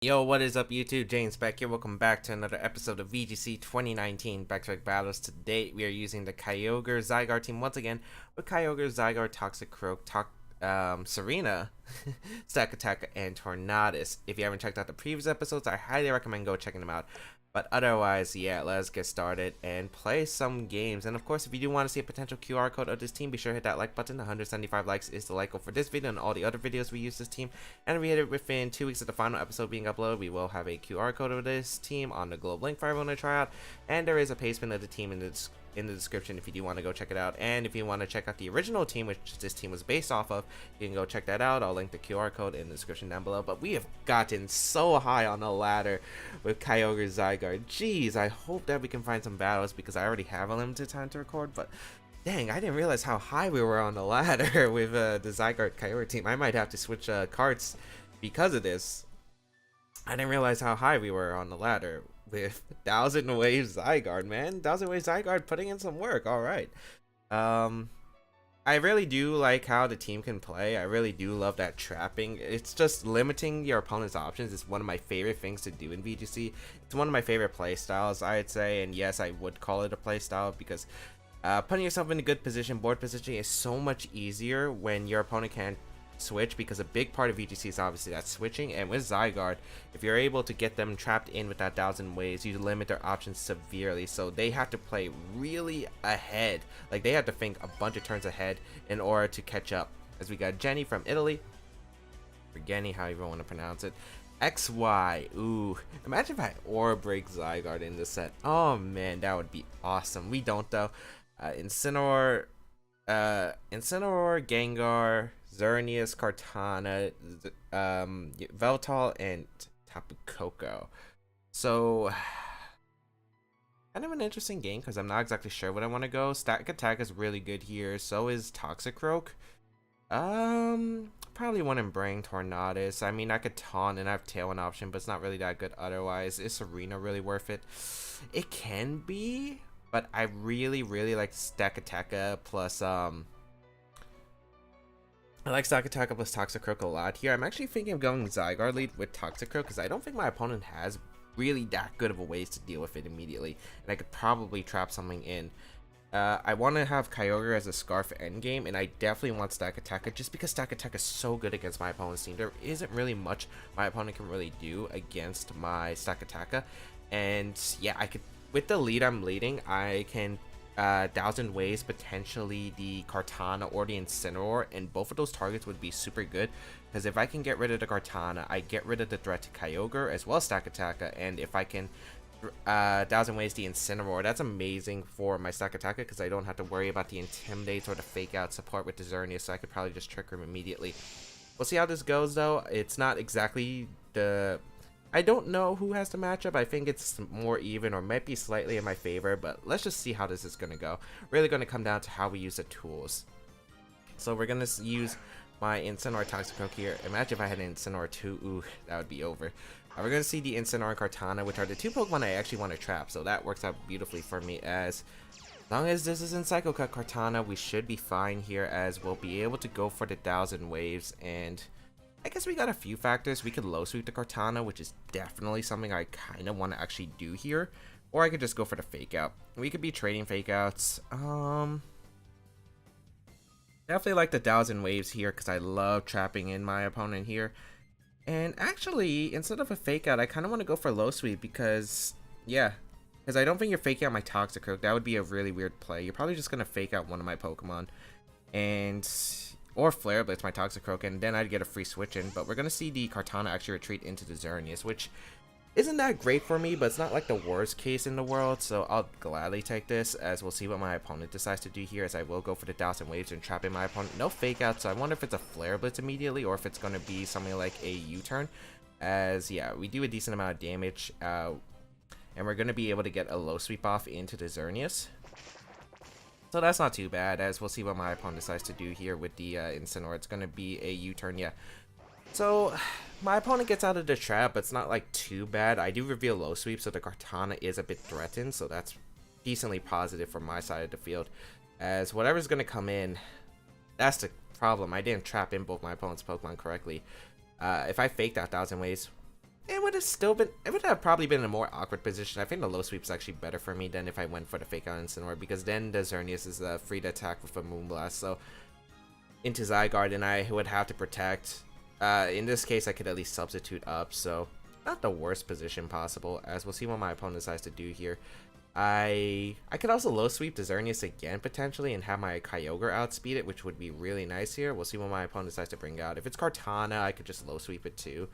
Yo, what is up YouTube? James Baek here. Welcome back to another episode of VGC 2019 Baek Battles. Today we are using the Kyogre Zygarde team once again with Kyogre, Zygarde, Toxic Croak, Serena, Stack Attack, and Tornadus. If you haven't checked out the previous episodes, I highly recommend go checking them out. But otherwise, yeah, let's get started and play some games. And of course, if you do want to see a potential QR code of this team, be sure to hit that like button. 175 likes is the like goal for this video and all the other videos we use this team. And if we hit it within 2 weeks of the final episode being uploaded, we will have a QR code of this team on the globe link for everyone to try out. And there is a placement of the team in the description if you do want to go check it out. And if you want to check out the original team, which this team was based off of, you can go check that out. I'll link the QR code in the description down below. But we have gotten so high on the ladder with Kyogre Zygarde. Jeez, I hope that we can find some battles because I already have a limited time to record, but dang, I didn't realize how high we were on the ladder with the Zygarde Kyogre team. I might have to switch carts because of this. I didn't realize how high we were on the ladder with 1000 Waves Zygarde, man. 1000 Waves Zygarde putting in some work. All right. I really do like how the team can play. I really do love that trapping. It's just limiting your opponent's options is one of my favorite things to do in VGC. It's one of my favorite play styles, I'd say, and yes, I would call it a play style because putting yourself in a good position, board position, is so much easier when your opponent can't switch, because a big part of VGC is obviously that switching. And with Zygarde, if you're able to get them trapped in with that 1000 waves, you limit their options severely, so they have to play really ahead. Like, they have to think a bunch of turns ahead in order to catch up. As we got Jenny from Italy, or Genny, however you want to pronounce it. XY, ooh, imagine if I Aura Break Zygarde in this set. Oh man, that would be awesome. We don't though. Incineroar, Gengar, Xerneas, Kartana, Veltal, and Tapu Koko. So, kind of an interesting game because I'm not exactly sure what I want to go. Static Attack is really good here. So is Toxic Croak. Probably wouldn't bring Tornadus. I mean, I could taunt and I have Tailwind option, but it's not really that good otherwise. Is Serena really worth it? It can be, but I really like Stack Attack plus I like Stack Attack plus Toxic Croak a lot here. I'm actually thinking of going Zygarde lead with Toxic Croak because I don't think my opponent has really that good of a ways to deal with it immediately, and I could probably trap something in. I want to have Kyogre as a Scarf endgame, and I definitely want Stack Attack just because Stack Attack is so good against my opponent's team. There isn't really much my opponent can really do against my Stack Attack, and yeah, I could, with the lead I'm leading, I can 1000 ways potentially the Kartana or the Incineroar, and both of those targets would be super good because if I can get rid of the Kartana, I get rid of the threat to Kyogre as well as Stack Attack, and if I can 1000 ways the Incineroar, that's amazing for my Stack Attack because I don't have to worry about the Intimidate or the Fake Out support with the Xerneas, so I could probably just trick him immediately. We'll see how this goes though. It's not exactly the, I don't know who has the matchup. I think it's more even or might be slightly in my favor, but let's just see how this is going to go. Really going to come down to how we use the tools. So we're going to use my Incineroar Toxic Croak here. Imagine if I had an Incineroar too. Ooh, that would be over. We're going to see the Incineroar and Kartana, which are the two Pokemon I actually want to trap, so that works out beautifully for me. As long as this isn't Psycho Cut Kartana, we should be fine here, as we'll be able to go for the 1000 waves. And I guess we got a few factors. We could low sweep the Kartana, which is definitely something I kind of want to actually do here. Or I could just go for the Fake Out. We could be trading Fake Outs. Definitely like the 1000 waves here because I love trapping in my opponent here. And actually, instead of a Fake Out, I kind of want to go for low sweep because, yeah. Because I don't think you're faking out my Toxic Croak. That would be a really weird play. You're probably just going to fake out one of my Pokemon. And or Flare Blitz my Toxic Croak, and then I'd get a free switch in. But we're going to see the Kartana actually retreat into the Xerneas, which isn't that great for me, but it's not like the worst case in the world, so I'll gladly take this, as we'll see what my opponent decides to do here, as I will go for the 1000 waves and trap in my opponent. No Fake Out, so I wonder if it's a Flare Blitz immediately, or if it's going to be something like a U-turn, as, yeah, we do a decent amount of damage, and we're going to be able to get a low sweep off into the Xerneas. So that's not too bad, as we'll see what my opponent decides to do here with the Incineroar. It's going to be a U-turn, yeah. So my opponent gets out of the trap, but it's not like too bad. I do reveal low sweep, so the Kartana is a bit threatened, so that's decently positive from my side of the field. As whatever's going to come in, that's the problem. I didn't trap in both my opponent's Pokemon correctly. If I faked out 1000 ways, it would have still been, it would have probably been in a more awkward position. I think the low sweep is actually better for me than if I went for the fake out Incineroar, because then the Xerneas is free to attack with a Moonblast, so into Zygarde and I would have to protect. In this case, I could at least substitute up, so not the worst position possible, as we'll see what my opponent decides to do here. I could also low sweep the Xerneas again potentially and have my Kyogre outspeed it, which would be really nice here. We'll see what my opponent decides to bring out. If it's Kartana, I could just low sweep it too.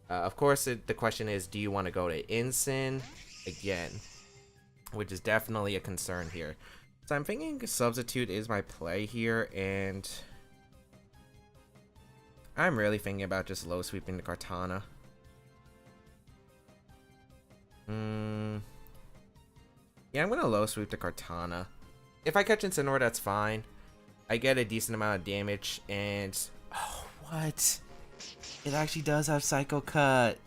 Of course, the question is, do you want to go to Incin again? Which is definitely a concern here. So I'm thinking substitute is my play here, and I'm really thinking about just low sweeping the Kartana. Yeah, I'm gonna low sweep the Kartana. If I catch Incineroar, that's fine. I get a decent amount of damage, and oh, what? It actually does have Psycho Cut.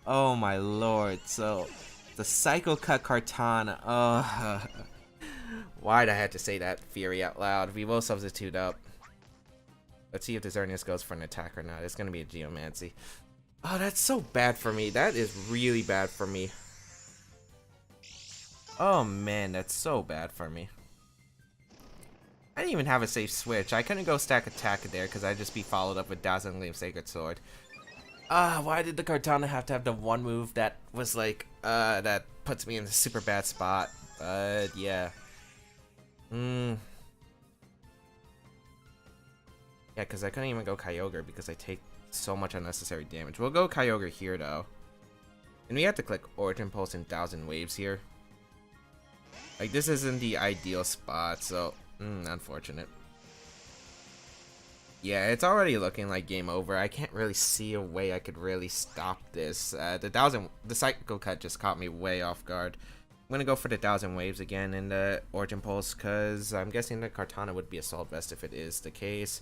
Oh my lord! So the Psycho Cut Kartana. Oh, why'd I have to say that Fury out loud? We will substitute up. Let's see if the Xerneas goes for an attack or not. It's gonna be a Geomancy. Oh, that's so bad for me. That is really bad for me. Oh man, that's so bad for me. I didn't even have a safe switch. I couldn't go stack attack there because I'd just be followed up with Dazzling Gleam Sacred Sword. Why did the Kartana have to have the one move that was like, that puts me in a super bad spot? But yeah. Yeah, because I couldn't even go Kyogre because I take so much unnecessary damage. We'll go Kyogre here though. And we have to click Origin Pulse and 1000 Waves here. Like, this isn't the ideal spot, so unfortunate. Yeah, it's already looking like game over. I can't really see a way I could really stop this. The Psycho Cut just caught me way off guard. I'm gonna go for the 1000 Waves again in the Origin Pulse, because I'm guessing the Kartana would be Assault Vest if it is the case.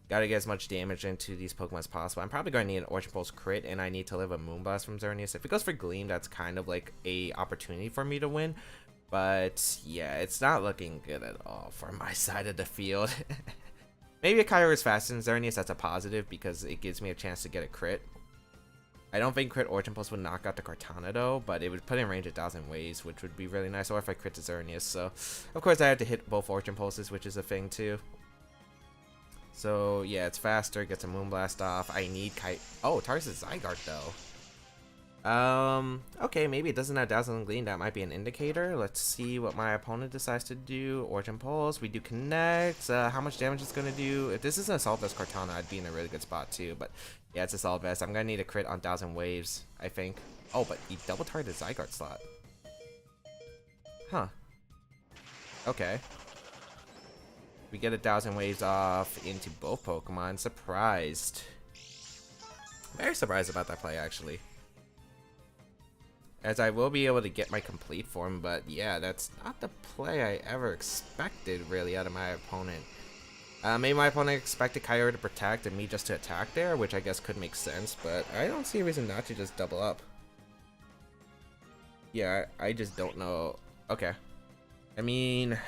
Gotta get as much damage into these Pokemon as possible. I'm probably gonna need an Origin Pulse crit, and I need to live a Moonblast from Xerneas. If it goes for Gleam, that's kind of like a opportunity for me to win. But yeah, it's not looking good at all for my side of the field. Maybe a Kyogre is faster than Xerneas, that's a positive because it gives me a chance to get a crit. I don't think crit Origin Pulse would knock out the Kartana though, but it would put in range 1000 Waves, which would be really nice, or if I crit the Xerneas. So of course I have to hit both Origin Pulses, which is a thing too. So yeah, it's faster, gets a Moonblast off. I need oh, targets Zygarde though. Okay, maybe it doesn't have Dazzling Gleam. That might be an indicator. Let's see what my opponent decides to do. Origin Pulse, we do connect. How much damage it's gonna do? If this is an Assault Vest Kartana, I'd be in a really good spot too. But yeah, it's Assault Vest. I'm gonna need a crit on 1000 Waves, I think. Oh, but he double targeted Zygarde slot. Huh. Okay. We get 1000 Waves off into both Pokemon. Surprised. Very surprised about that play, actually. As I will be able to get my complete form, but yeah, that's not the play I ever expected, really, out of my opponent. Maybe my opponent expected Kyogre to protect and me just to attack there, which I guess could make sense, but I don't see a reason not to just double up. Yeah, I just don't know. Okay. I mean,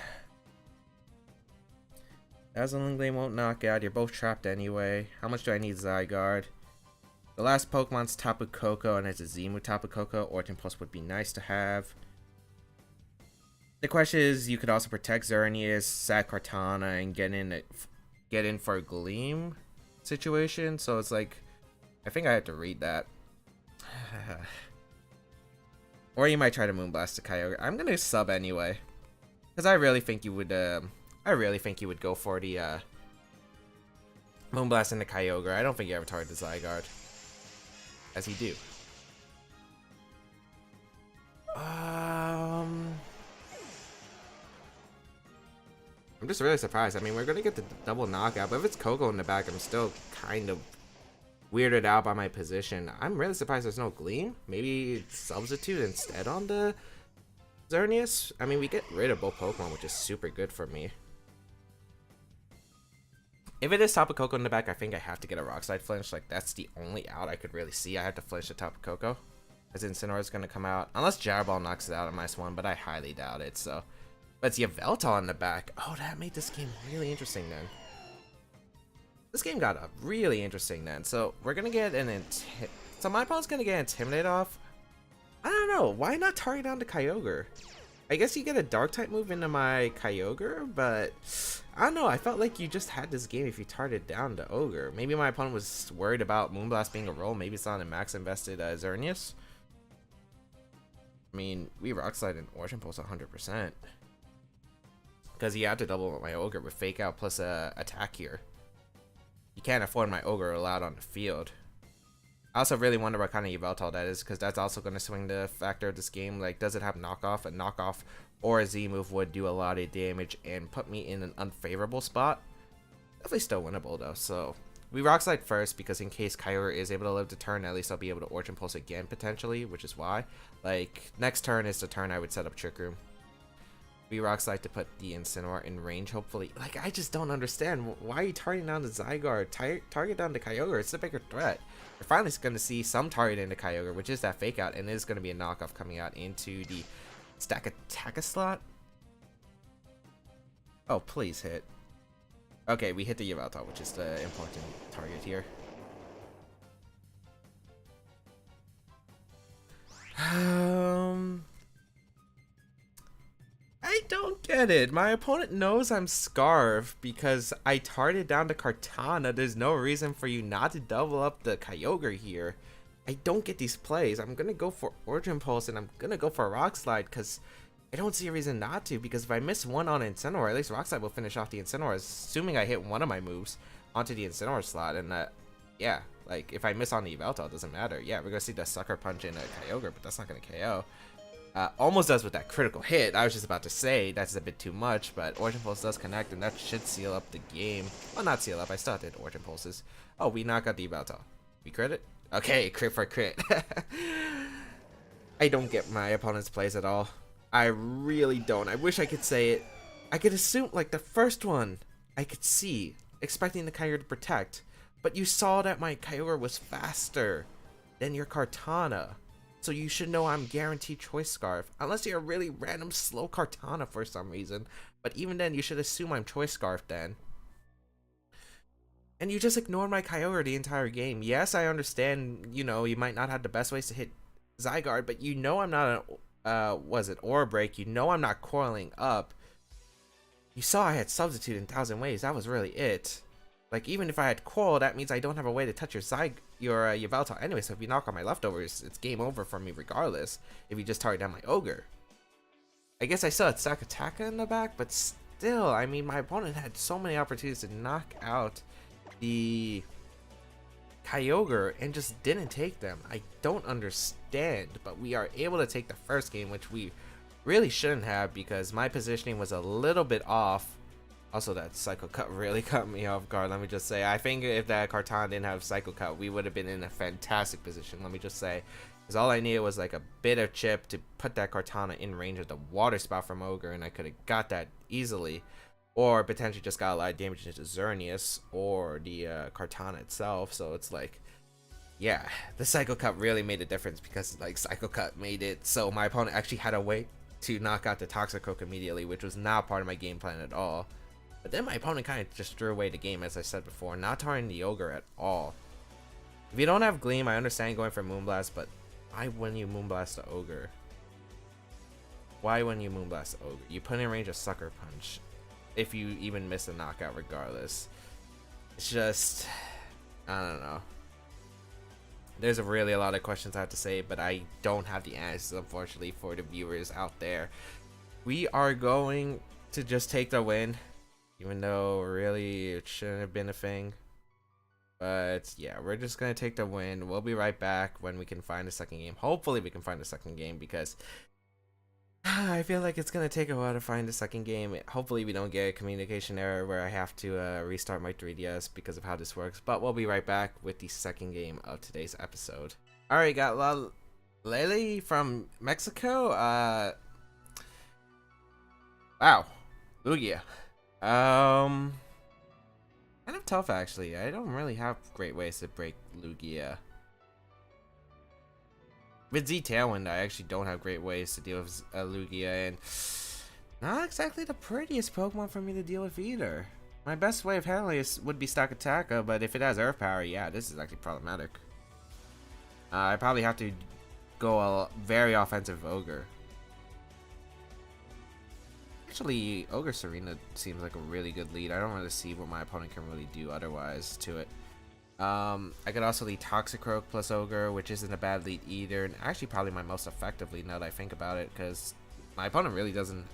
Dazzling Gleam won't knock out. You're both trapped anyway. How much do I need Zygarde? The last Pokemon's Tapu Koko, and it's a Zimu Tapu Koko. Origin Pulse would be nice to have. The question is, you could also protect Xerneas, sack Kartana, and get in for a Gleam situation. So it's like, I think I have to read that. Or you might try to Moonblast the Kyogre. I'm gonna sub anyway, because I really think you would. Go for the Moonblast in the Kyogre. I don't think you ever target the Zygarde. As you do. I'm just really surprised. I mean, we're gonna get the double knockout, but if it's Koko in the back, I'm still kind of weirded out by my position. I'm really surprised there's no Gleam. Maybe substitute instead on the Xerneas. I mean, we get rid of both Pokemon, which is super good for me. If it is Tapu Koko in the back, I think I have to get a Rock Slide flinch. Like, that's the only out I could really see. I have to flinch the Tapu Koko, as Incineroar is going to come out. Unless Gyro Ball knocks it out on my Swan, but I highly doubt it. So, but it's Yveltal in the back. Oh, that made this game really interesting then. This game got really interesting then. So, we're going to get an So my opponent's gonna get Intimidate off. I don't know, why not target down the Kyogre? I guess you get a dark type move into my Kyogre, but I don't know, I felt like you just had this game if you targeted down the Ogre. Maybe my opponent was worried about Moonblast being a roll, maybe it's on a max invested Xerneas. I mean, we Rock Slide and Origin Pulse 100%. Because you have to double my Ogre with Fake Out plus attack here. You can't afford my Ogre allowed on the field. I also really wonder what kind of Yveltal that is, because that's also going to swing the factor of this game. Like, does it have knockoff? A knockoff or a Z move would do a lot of damage and put me in an unfavorable spot. Definitely still winnable though. So we Rock Slide first, because in case Kyogre is able to live the turn, at least I'll be able to Origin Pulse again potentially, which is why. Like, next turn is the turn I would set up Trick Room. We Rock Slide to put the Incineroar in range, hopefully. Like, I just don't understand. Why are you targeting down the Zygarde? Target down the Kyogre. It's the bigger threat. We're finally going to see some target into Kyogre, which is that Fake Out, and it is going to be a knockoff coming out into the Stack Attack slot. Oh, please hit. Okay, we hit the Yveltal, which is the important target here. I don't get it. My opponent knows I'm Scarf because I targeted down to Kartana. There's no reason for you not to double up the Kyogre here. I don't get these plays. I'm going to go for Origin Pulse and I'm going to go for Rock Slide because I don't see a reason not to. Because if I miss one on Incineroar, at least Rock Slide will finish off the Incineroar, assuming I hit one of my moves onto the Incineroar slot. And yeah, like if I miss on the Yveltal, it doesn't matter. Yeah, we're going to see the Sucker Punch in a Kyogre, but that's not going to KO. Almost does with that critical hit. I was just about to say that's a bit too much, but Origin Pulse does connect, and that should seal up the game. Well, not seal up. I still did Origin Pulses. Oh, we knock out the Yveltal. We crit it? Okay, crit for crit. I don't get my opponent's plays at all. I really don't. I wish I could say it. I could assume, like, the first one I could see, expecting the Kyogre to protect, but you saw that my Kyogre was faster than your Kartana. So you should know I'm guaranteed Choice Scarf, unless you're a really random slow Kartana for some reason. But even then, you should assume I'm Choice Scarf then. And you just ignored my Kyogre the entire game. Yes, I understand, you know, you might not have the best ways to hit Zygarde, but you know I'm not was it Aura Break? You know I'm not coiling up. You saw I had Substitute in 1,000 ways. That was really it. Like, even if I had Coil, that means I don't have a way to touch your Yveltal anyway, so if you knock on my leftovers, it's game over for me regardless, if you just target down my Ogre. I guess I still had Sakataka in the back, but still, I mean, my opponent had so many opportunities to knock out the Kyogre and just didn't take them. I don't understand, but we are able to take the first game, which we really shouldn't have because my positioning was a little bit off. Also, that Psycho Cut really caught me off guard, let me just say. I think if that Kartana didn't have Psycho Cut, we would have been in a fantastic position, let me just say. Because all I needed was like a bit of chip to put that Kartana in range of the Water Spout from Ogre, and I could have got that easily. Or potentially just got a lot of damage into Xerneas or the Kartana itself. So it's like, yeah, the Psycho Cut really made a difference because like Psycho Cut made it so my opponent actually had a way to knock out the Toxicroak immediately, which was not part of my game plan at all. But then my opponent kind of just threw away the game, as I said before, not targeting the Ogre at all. If you don't have Gleam, I understand going for Moonblast, but why wouldn't you Moonblast the Ogre? Why wouldn't you Moonblast the Ogre? You put in range of Sucker Punch, if you even miss a knockout regardless. It's just, I don't know. There's really a lot of questions I have to say, but I don't have the answers, unfortunately, for the viewers out there. We are going to just take the win. Even though really it shouldn't have been a thing. But yeah, we're just going to take the win. We'll be right back when we can find a second game. Hopefully we can find a second game because I feel like it's going to take a while to find a second game. Hopefully we don't get a communication error where I have to restart my 3DS because of how this works. But we'll be right back with the second game of today's episode. Alright, got Lele from Mexico. Wow. Lugia. Kind of tough actually. I don't really have great ways to break Lugia. With Z Tailwind, I actually don't have great ways to deal with Lugia, and not exactly the prettiest Pokemon for me to deal with either. My best way of handling this would be Stakataka, but if it has Earth Power, yeah, this is actually problematic. I probably have to go a very offensive Ogre. Actually, Ogre Serena seems like a really good lead. I don't really see what my opponent can really do otherwise to it. I could also lead Toxicroak plus Ogre, which isn't a bad lead either, and actually probably my most effective lead now that I think about it, because my opponent really doesn't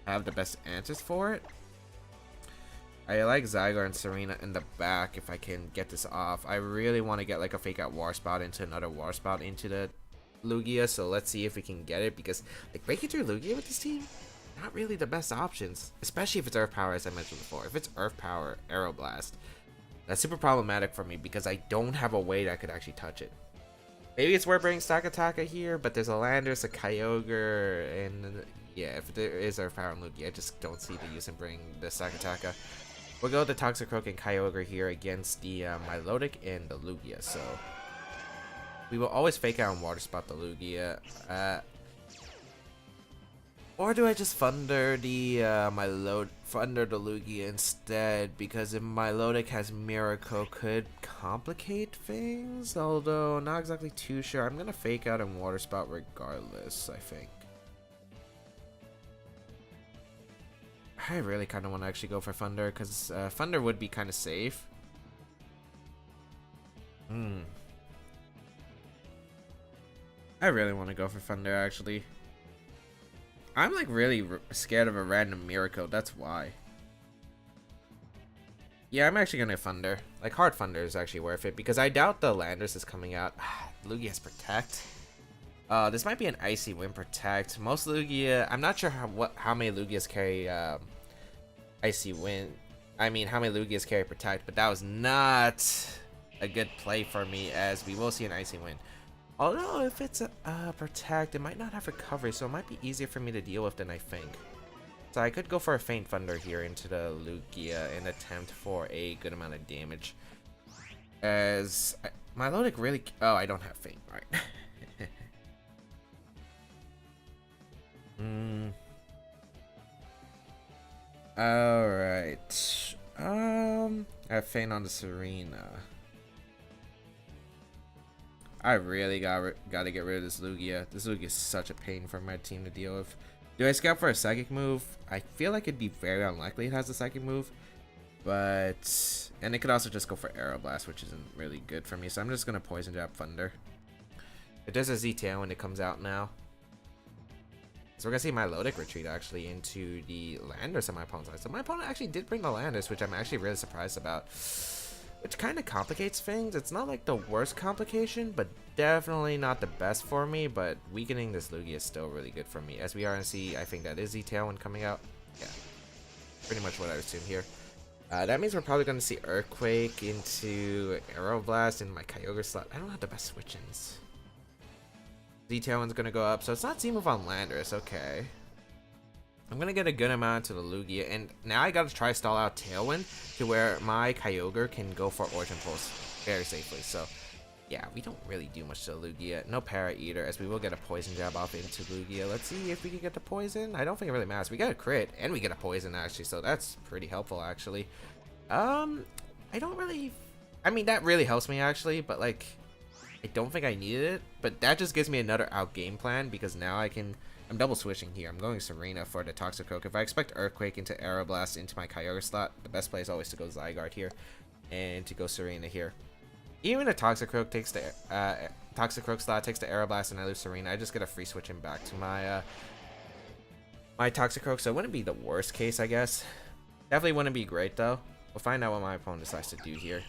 have the best answers for it. I like Zygarde and Serena in the back if I can get this off. I really want to get like a fake out War Spot into another War Spot into the Lugia, so let's see if we can get it, because like breaking through Lugia with this team, not really the best options, especially if it's Earth Power, as I mentioned before. If it's Earth Power, Aeroblast, that's super problematic for me because I don't have a way that could actually touch it. Maybe it's worth bringing Sakataka here, but there's a Landorus, a Kyogre, and yeah, if there is Earth Power and Lugia, I just don't see the use in bringing the Sakataka. We'll go with the Toxicroak and Kyogre here against the Milotic and the Lugia, so we will always fake out and Water Spot the Lugia. Or do I just Thunder the Thunder the Lugia instead? Because if Milotic has Miracle, could complicate things. Although not exactly too sure. I'm gonna fake out and Water Spot regardless, I think. I really kind of want to actually go for Thunder because Thunder would be kind of safe. I really want to go for Thunder actually. I'm like really scared of a random Miracle, that's why. Yeah, I'm actually gonna Thunder. Like Hard Thunder is actually worth it because I doubt the Landorus is coming out. Lugia has Protect. This might be an Icy Wind Protect. Most Lugia, I'm not sure how many Lugias carry Icy Wind. I mean, how many Lugias carry Protect, but that was not a good play for me as we will see an Icy Wind. Although if it's a Protect, it might not have Recovery, so it might be easier for me to deal with than I think. So I could go for a Faint Thunder here into the Lugia and attempt for a good amount of damage. As Milotic really... Oh, I don't have Faint. Alright. Alright. I have Faint on the Serena. I really gotta get rid of this Lugia. This Lugia is such a pain for my team to deal with. Do I scout for a Psychic move? I feel like it'd be very unlikely it has a Psychic move. But... And it could also just go for Aeroblast, which isn't really good for me. So I'm just gonna Poison Jab Thunder. It does a Z-Tail when it comes out now. So we're gonna see Milotic retreat actually into the Landorus on my opponent's side. So my opponent actually did bring the Landorus, which I'm actually really surprised about. Which kind of complicates things. It's not like the worst complication, but definitely not the best for me. But weakening this Lugia is still really good for me. As we are going to see, I think that is Z-Tail when coming out. Yeah, pretty much what I assume here. That means we're probably going to see Earthquake into Aeroblast in my Kyogre slot. I don't have the best switch-ins. Z-Tail one's going to go up, so it's not Z-Move on Landorus. Okay. I'm going to get a good amount to the Lugia, and now I got to try stall out Tailwind to where my Kyogre can go for Origin Pulse very safely. So, yeah, we don't really do much to the Lugia. No Para either, as we will get a Poison Jab off into Lugia. Let's see if we can get the Poison. I don't think it really matters. We got a crit, and we get a Poison, actually, so that's pretty helpful, actually. I don't really... I mean, that really helps me, actually, but, like, I don't think I needed it. But that just gives me another out-game plan, because now I can... I'm double switching here. I'm going Serena for the Toxicroak. If I expect Earthquake into Aeroblast into my Kyogre slot, the best play is always to go Zygarde here and to go Serena here. Even if Toxicroak takes the Toxicroak slot, takes the Aeroblast, and I lose Serena, I just get a free switch him back to my my Toxicroak. So it wouldn't be the worst case, I guess. Definitely wouldn't be great though. We'll find out what my opponent decides to do here.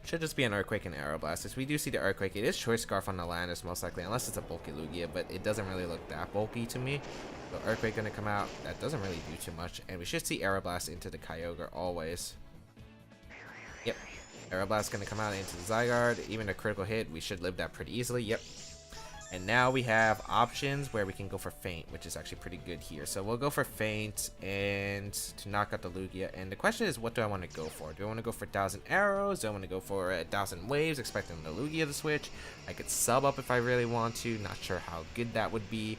Should just be an Earthquake and Aeroblast. As we do see the Earthquake, it is Choice Scarf on the Landorus most likely, unless it's a bulky Lugia, but it doesn't really look that bulky to me. So Earthquake gonna come out. That doesn't really do too much, and we should see Aeroblast into the Kyogre always. Yep, Aeroblast gonna come out into the Zygarde. Even a critical hit, we should live that pretty easily. Yep. And now we have options where we can go for Faint, which is actually pretty good here. So we'll go for Faint and to knock out the Lugia. And the question is, what do I want to go for? Do I want to go for 1,000 arrows? Do I want to go for 1,000 waves, expecting the Lugia to switch? I could sub up if I really want to. Not sure how good that would be.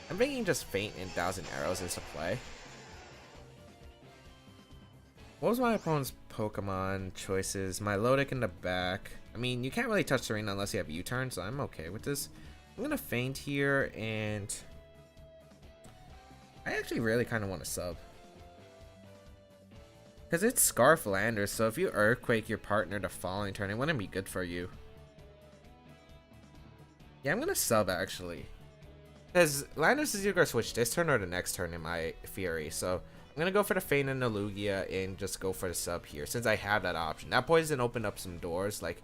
I'm thinking just Faint and 1,000 arrows is a play. What was my opponent's Pokemon choices? Milotic in the back. I mean, you can't really touch Serena unless you have U-turn, so I'm okay with this. I'm gonna feint here, and I actually really kind of want to sub. Because it's Scarf Landers, so if you Earthquake your partner the following turn, it wouldn't be good for you. Yeah, I'm gonna sub actually. Because Landers is either gonna switch this turn or the next turn in my Fury, so I'm gonna go for the Feint and the Lugia and just go for the sub here, since I have that option. That poison opened up some doors, like,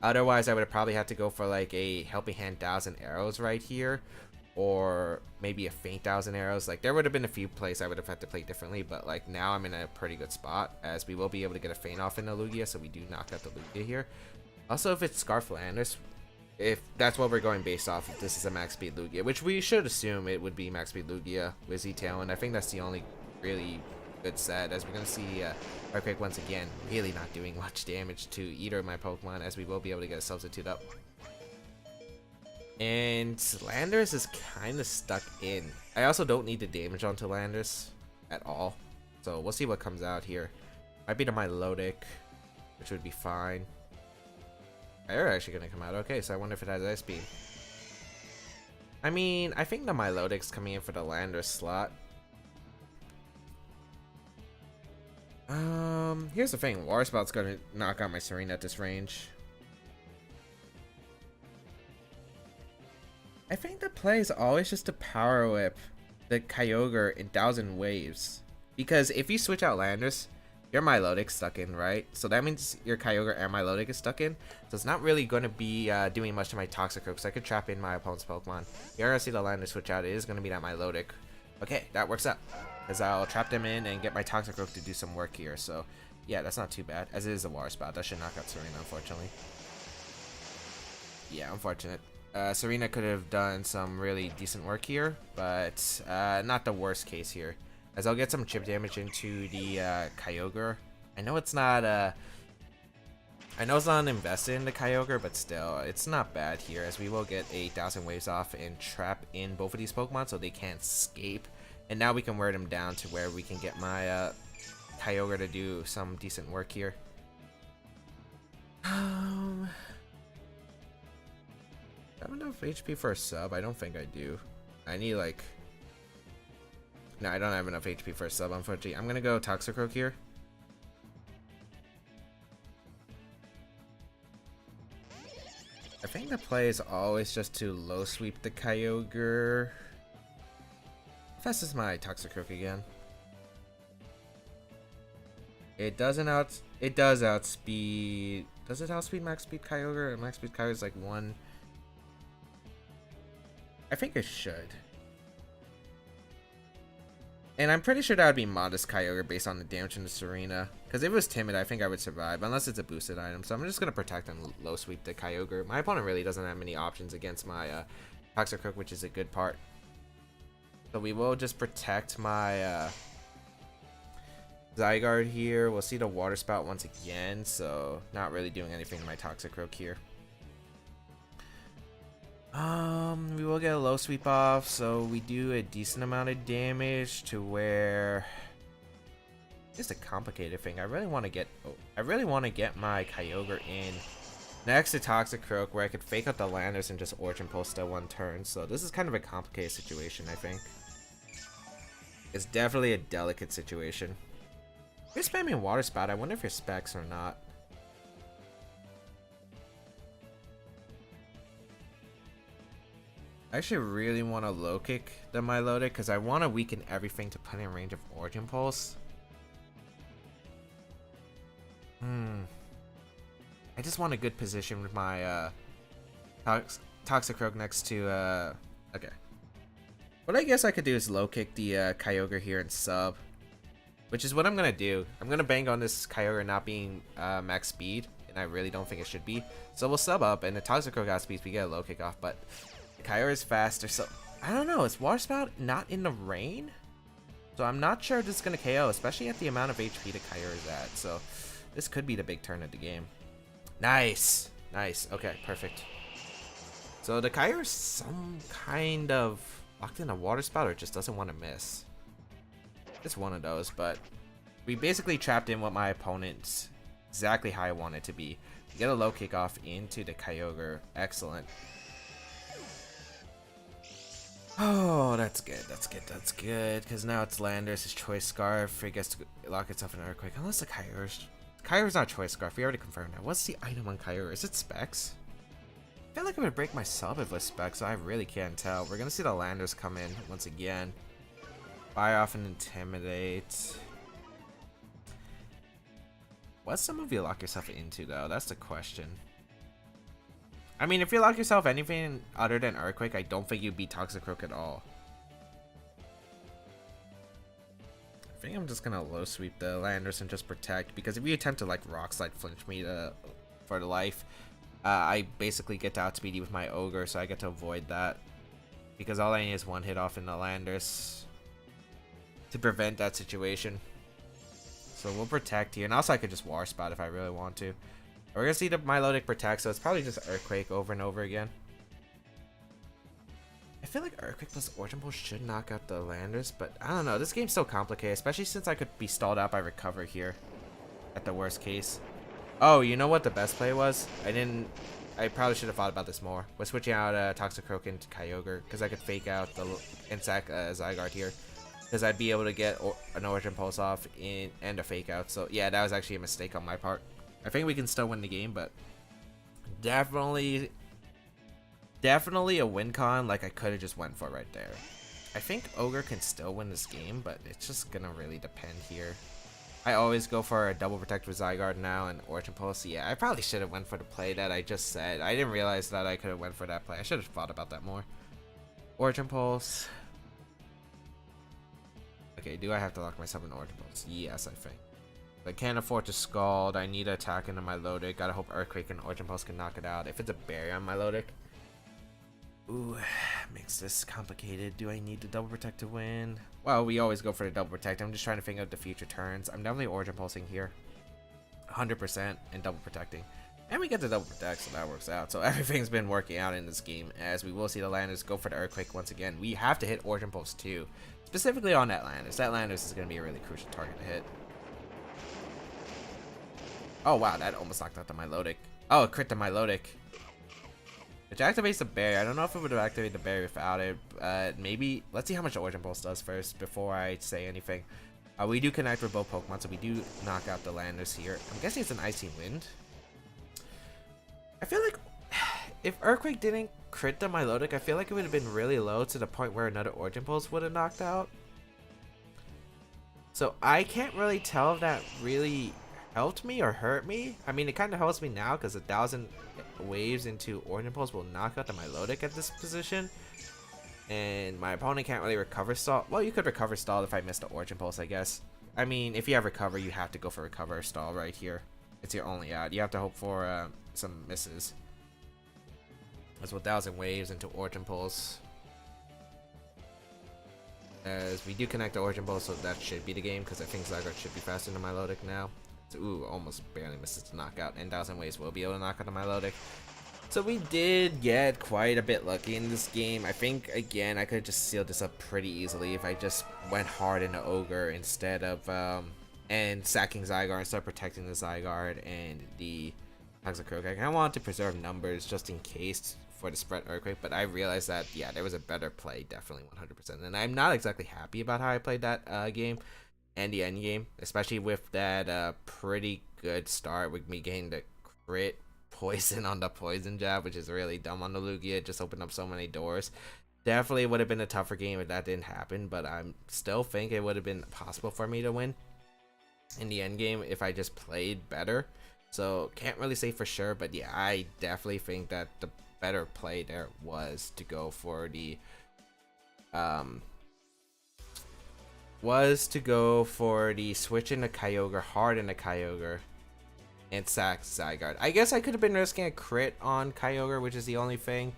otherwise I would have probably had to go for like a Helping Hand 1,000 arrows right here, or maybe a Feint 1,000 arrows. Like, there would have been a few plays I would have had to play differently, but like now I'm in a pretty good spot, as we will be able to get a Feint off in the Lugia, so we do knock out the Lugia here. Also, if it's Scarf Landers, if that's what we're going based off, if this is a max speed Lugia, which we should assume it would be max speed Lugia with Z-Tail, and I think that's the only really good set, as we're going to see Earthquake once again really not doing much damage to either of my Pokemon, as we will be able to get a substitute up. And Landers is kind of stuck in. I also don't need the damage onto Landers at all, so we'll see what comes out here. Might be to my Milotic, which would be fine. They're actually gonna come out. Okay, so I wonder if it has Ice Beam. I mean, I think the Milotic's coming in for the Landers slot. Here's the thing. Water Spout's gonna knock out my Serena at this range. I think the play is always just to Power Whip the Kyogre in 1,000 waves. Because if you switch out Landers, your Milotic stuck in, right? So that means your Kyogre and Milotic is stuck in. So it's not really going to be doing much to my Toxicroak, so I could trap in my opponent's Pokemon. You're going to see the Landers switch out. It is going to be that Milotic. Okay, that works out, because I'll trap them in and get my Toxicroak to do some work here. So yeah, that's not too bad, as it is a Water Spout. That should knock out Serena, unfortunately. Yeah, unfortunate. Serena could have done some really decent work here, but not the worst case here, as I'll get some chip damage into the Kyogre. I know it's not invested in the Kyogre, but still, it's not bad here, as we will get a 1,000 waves off and trap in both of these Pokemon so they can't escape. And now we can wear them down to where we can get my Kyogre to do some decent work here. I have enough HP for a sub? I don't think I do. I need like... No, I don't have enough HP for a sub, unfortunately. I'm gonna go Toxicroak here. I think the play is always just to low sweep the Kyogre. How fast is my Toxicroak again? It does outspeed... Does it outspeed max speed Kyogre? Max speed Kyogre is like 1... I think it should. And I'm pretty sure that would be modest Kyogre based on the damage in the Serena. Because if it was timid, I think I would survive, unless it's a boosted item. So I'm just going to protect and low sweep the Kyogre. My opponent really doesn't have many options against my Toxicroak, which is a good part. So we will just protect my Zygarde here. We'll see the Water Spout once again, so not really doing anything to my Toxicroak here. We will get a low sweep off, so we do a decent amount of damage to where it's a complicated thing. I really want to get my Kyogre in next to Toxicroak, where I could fake out the Landers and just Origin Pulse that one turn. So this is kind of a complicated situation, I think. It's definitely a delicate situation. If you're spamming Water Spout, I wonder if you're specs or not. I actually really want to low kick the Milotic, because I want to weaken everything to put in range of Origin Pulse. I just want a good position with my Toxicroak next to okay. What I guess I could do is low kick the Kyogre here and sub, which is what I'm gonna do. I'm gonna bang on this Kyogre not being max speed, and I really don't think it should be. So we'll sub up, and the Toxicroak got speed, we get a low kick off, but Kyogre is faster, so I don't know. Is Water Spout not in the rain? So I'm not sure if this is going to KO, especially at the amount of HP the Kyogre is at. So this could be the big turn of the game. Nice. Nice. Okay, perfect. So the Kyogre is some kind of locked in a Water Spout, or just doesn't want to miss. It's one of those, but we basically trapped in what my opponent's exactly how I want it to be. Get a low kick off into the Kyogre. Excellent. Oh, that's good. That's good. That's good. Because now it's Landers' Choice Scarf. He gets to lock itself in an Earthquake. Unless the Kyogre's not Choice Scarf. We already confirmed that. What's the item on Kyogre? Is it Specs? I feel like I would break my sub if it was Specs, so I really can't tell. We're going to see the Landers come in once again. Fire off and Intimidate. What's the move you lock yourself into, though? That's the question. I mean, if you lock yourself anything other than Earthquake, I don't think you'd beat Toxicroak at all. I think I'm just gonna low sweep the Landers and just protect, because if you attempt to like Rock Slide flinch me for the life, I basically get to outspeed you with my Ogre, so I get to avoid that. Because all I need is one hit off in the Landers to prevent that situation. So we'll protect here, and also I could just War Spout if I really want to. We're gonna see the Milotic protect, so it's probably just Earthquake over and over again. I feel like Earthquake plus Origin Pulse should knock out the Landers, but I don't know. This game's so complicated, especially since I could be stalled out by Recover here at the worst case. Oh, you know what the best play was? I probably should have thought about this more. Was switching out Toxicroak into Kyogre, because I could fake out the Insect Zygarde here. Because I'd be able to get an Origin Pulse off and a fake out. So yeah, that was actually a mistake on my part. I think we can still win the game, but definitely a win con like I could have just went for right there. I think Ogre can still win this game, but it's just gonna really depend here. I always go for a double protect with Zygarde now and Origin Pulse. Yeah, I probably should have went for the play that I just said. I didn't realize that I could have went for that play. I should have thought about that more. Origin Pulse. Okay, do I have to lock myself in Origin Pulse? Yes, I think. I can't afford to Scald. I need to attack into my Milotic. Gotta hope Earthquake and Origin Pulse can knock it out. If it's a barrier on my Milotic. Ooh, makes this complicated. Do I need to double protect to win? Well, we always go for the double protect. I'm just trying to figure out the future turns. I'm definitely Origin Pulsing here. 100% and double protecting. And we get the double protect, so that works out. So everything's been working out in this game, as we will see the Landers go for the Earthquake once again. We have to hit Origin Pulse too. Specifically on that Landers. That Landers is going to be a really crucial target to hit. Oh wow, that almost knocked out the Milotic. Oh, it crit the Milotic. Which activates the barrier. I don't know if it would have activated the barrier without it. Maybe. Let's see how much the Origin Pulse does first before I say anything. We do connect with both Pokemon, so we do knock out the Landers here. I'm guessing it's an Icy Wind. I feel like if Earthquake didn't crit the Milotic, I feel like it would have been really low to the point where another Origin Pulse would have knocked out. So I can't really tell if that really helped me or hurt me. I mean, it kind of helps me now because 1,000 waves into Origin Pulse will knock out the Milotic at this position. And my opponent can't really recover stall. Well, you could recover stall if I missed the Origin Pulse, I guess. I mean, if you have recover, you have to go for recover or stall right here. It's your only out. You have to hope for some misses. That's 1,000 waves into Origin Pulse. As we do connect the Origin Pulse, so that should be the game, because I think Zygarde should be faster than Milotic now. So, ooh, almost barely misses the knockout, and 1,000 waves will be able to knock out the Milotic. So we did get quite a bit lucky in this game. I think, again, I could have just sealed this up pretty easily if I just went hard into Ogre instead of, and sacking Zygarde instead of protecting the Zygarde and the Toxicroak. I kind of wanted to preserve numbers just in case for the spread Earthquake, but I realized that, yeah, there was a better play, definitely 100%. And I'm not exactly happy about how I played that game and the end game, especially with that pretty good start with me getting the crit poison on the poison jab, which is really dumb on the Lugia. It just opened up so many doors. Definitely would have been a tougher game if that didn't happen, but I'm still think it would have been possible for me to win in the end game if I just played better. So can't really say for sure, but yeah, I definitely think that the better play there was to go for the switch into Kyogre, hard into Kyogre, and sack Zygarde. I guess I could have been risking a crit on Kyogre, which is the only thing,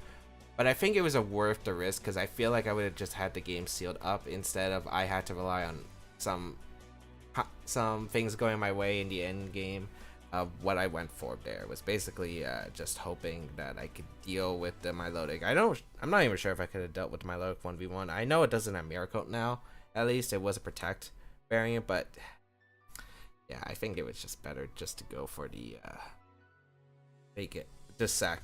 but I think it was worth the risk because I feel like I would have just had the game sealed up instead of I had to rely on some things going my way in the end game. What I went for there was basically just hoping that I could deal with the Milotic. I'm not even sure if I could have dealt with the Milotic 1v1. I know it doesn't have Mirror Coat now. At least it was a protect variant, but yeah, I think it was just better just to go for the Make it. Just sack.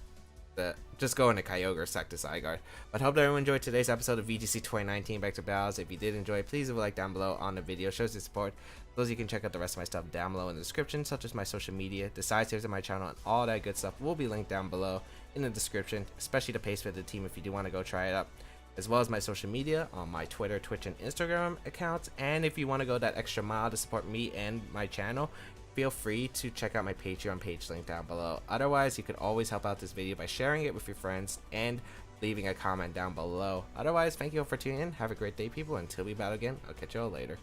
Just go into Kyogre, sack the Zygarde. But hope that everyone enjoyed today's episode of VGC 2019 Back to Battles. If you did enjoy, please leave a like down below on the video. Shows your support. For those you can check out the rest of my stuff down below in the description, such as my social media, the side tiers of my channel, and all that good stuff will be linked down below in the description, especially the pace for the team if you do want to go try it out, as well as my social media on my Twitter, Twitch, and Instagram accounts. And if you want to go that extra mile to support me and my channel, feel free to check out my Patreon page linked down below. Otherwise, you could always help out this video by sharing it with your friends and leaving a comment down below. Otherwise, thank you all for tuning in. Have a great day, people. Until we battle again, I'll catch you all later.